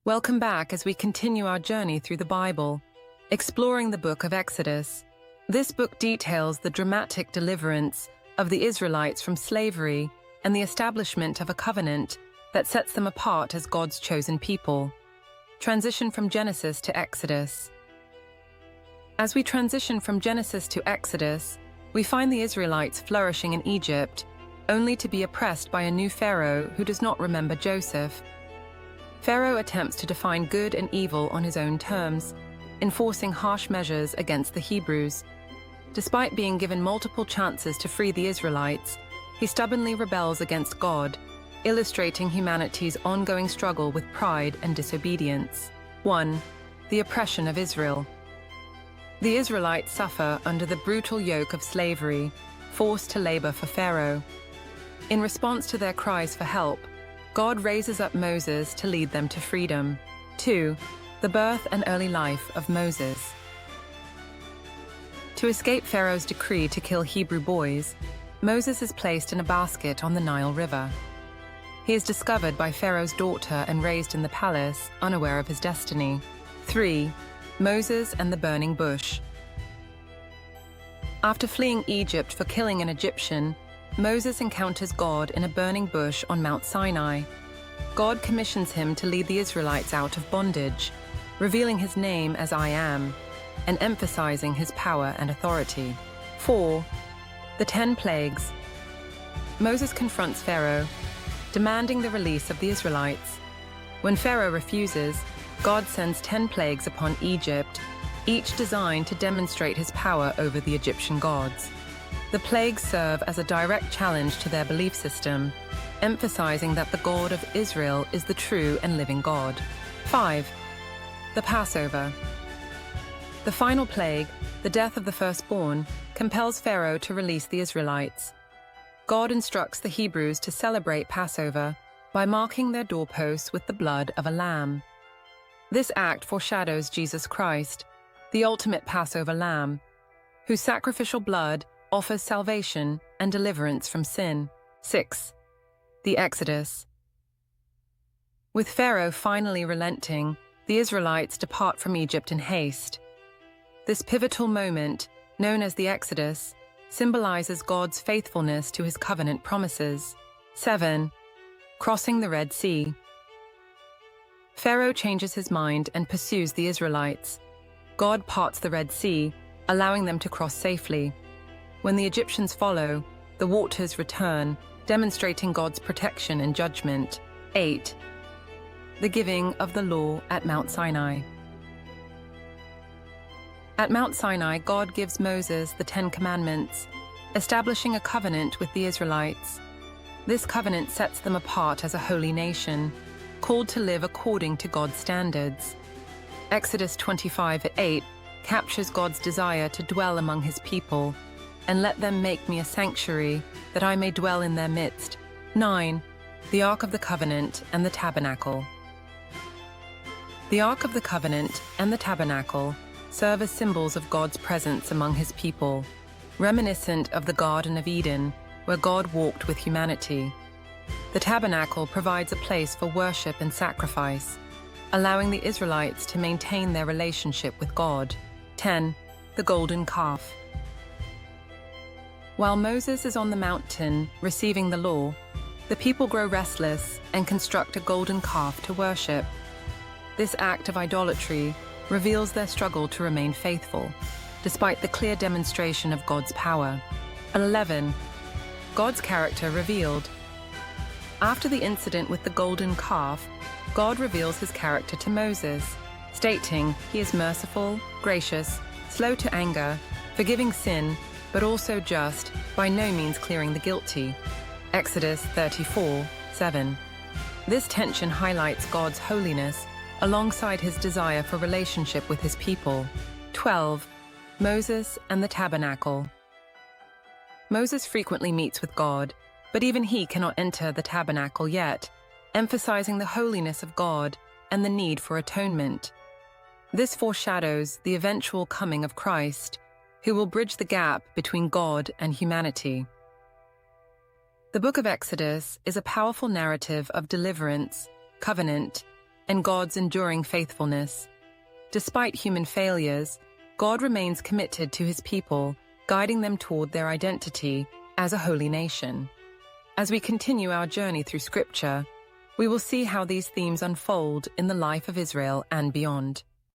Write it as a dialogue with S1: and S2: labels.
S1: Welcome back as we continue our journey through the Bible, exploring the book of Exodus. This book details the dramatic deliverance of the Israelites from slavery and the establishment of a covenant that sets them apart as God's chosen people. Transition from Genesis to Exodus. As we transition from Genesis to Exodus, we find the Israelites flourishing in Egypt, only to be oppressed by a new Pharaoh who does not remember Joseph. Pharaoh attempts to define good and evil on his own terms, enforcing harsh measures against the Hebrews. Despite being given multiple chances to free the Israelites, he stubbornly rebels against God, illustrating humanity's ongoing struggle with pride and disobedience. 1. The oppression of Israel. The Israelites suffer under the brutal yoke of slavery, forced to labor for Pharaoh. In response to their cries for help, God raises up Moses to lead them to freedom. 2. The birth and early life of Moses. To escape Pharaoh's decree to kill Hebrew boys, Moses is placed in a basket on the Nile River. He is discovered by Pharaoh's daughter and raised in the palace, unaware of his destiny. 3. Moses and the burning bush. After fleeing Egypt for killing an Egyptian, Moses encounters God in a burning bush on Mount Sinai. God commissions him to lead the Israelites out of bondage, revealing his name as I Am, and emphasizing his power and authority. 4. The 10 Plagues. Moses confronts Pharaoh, demanding the release of the Israelites. When Pharaoh refuses, God sends 10 plagues upon Egypt, each designed to demonstrate his power over the Egyptian gods. The plagues serve as a direct challenge to their belief system, emphasizing that the God of Israel is the true and living God. 5. The Passover. The final plague, the death of the firstborn, compels Pharaoh to release the Israelites. God instructs the Hebrews to celebrate Passover by marking their doorposts with the blood of a lamb. This act foreshadows Jesus Christ, the ultimate Passover lamb, whose sacrificial blood offers salvation and deliverance from sin. 6. The Exodus. With Pharaoh finally relenting, the Israelites depart from Egypt in haste. This pivotal moment, known as the Exodus, symbolizes God's faithfulness to his covenant promises. 7. Crossing the Red Sea. Pharaoh changes his mind and pursues the Israelites. God parts the Red Sea, allowing them to cross safely. When the Egyptians follow, the waters return, demonstrating God's protection and judgment. 8. The giving of the law at Mount Sinai. At Mount Sinai, God gives Moses the 10 Commandments, establishing a covenant with the Israelites. This covenant sets them apart as a holy nation, called to live according to God's standards. Exodus 25:8 captures God's desire to dwell among his people, and let them make me a sanctuary, that I may dwell in their midst. 9. The Ark of the Covenant and the Tabernacle. The Ark of the Covenant and the Tabernacle serve as symbols of God's presence among his people, reminiscent of the Garden of Eden, where God walked with humanity. The tabernacle provides a place for worship and sacrifice, allowing the Israelites to maintain their relationship with God. 10. The Golden Calf. While Moses is on the mountain receiving the law, the people grow restless and construct a golden calf to worship. This act of idolatry reveals their struggle to remain faithful, despite the clear demonstration of God's power. 11. God's character revealed. After the incident with the golden calf, God reveals his character to Moses, stating he is merciful, gracious, slow to anger, forgiving sin, but also just, by no means clearing the guilty. Exodus 34:7. This tension highlights God's holiness alongside his desire for relationship with his people. 12. Moses and the Tabernacle. Moses frequently meets with God, but even he cannot enter the tabernacle yet, emphasizing the holiness of God and the need for atonement. This foreshadows the eventual coming of Christ, who will bridge the gap between God and humanity. The book of Exodus is a powerful narrative of deliverance, covenant, and God's enduring faithfulness. Despite human failures, God remains committed to his people, guiding them toward their identity as a holy nation. As we continue our journey through Scripture, we will see how these themes unfold in the life of Israel and beyond.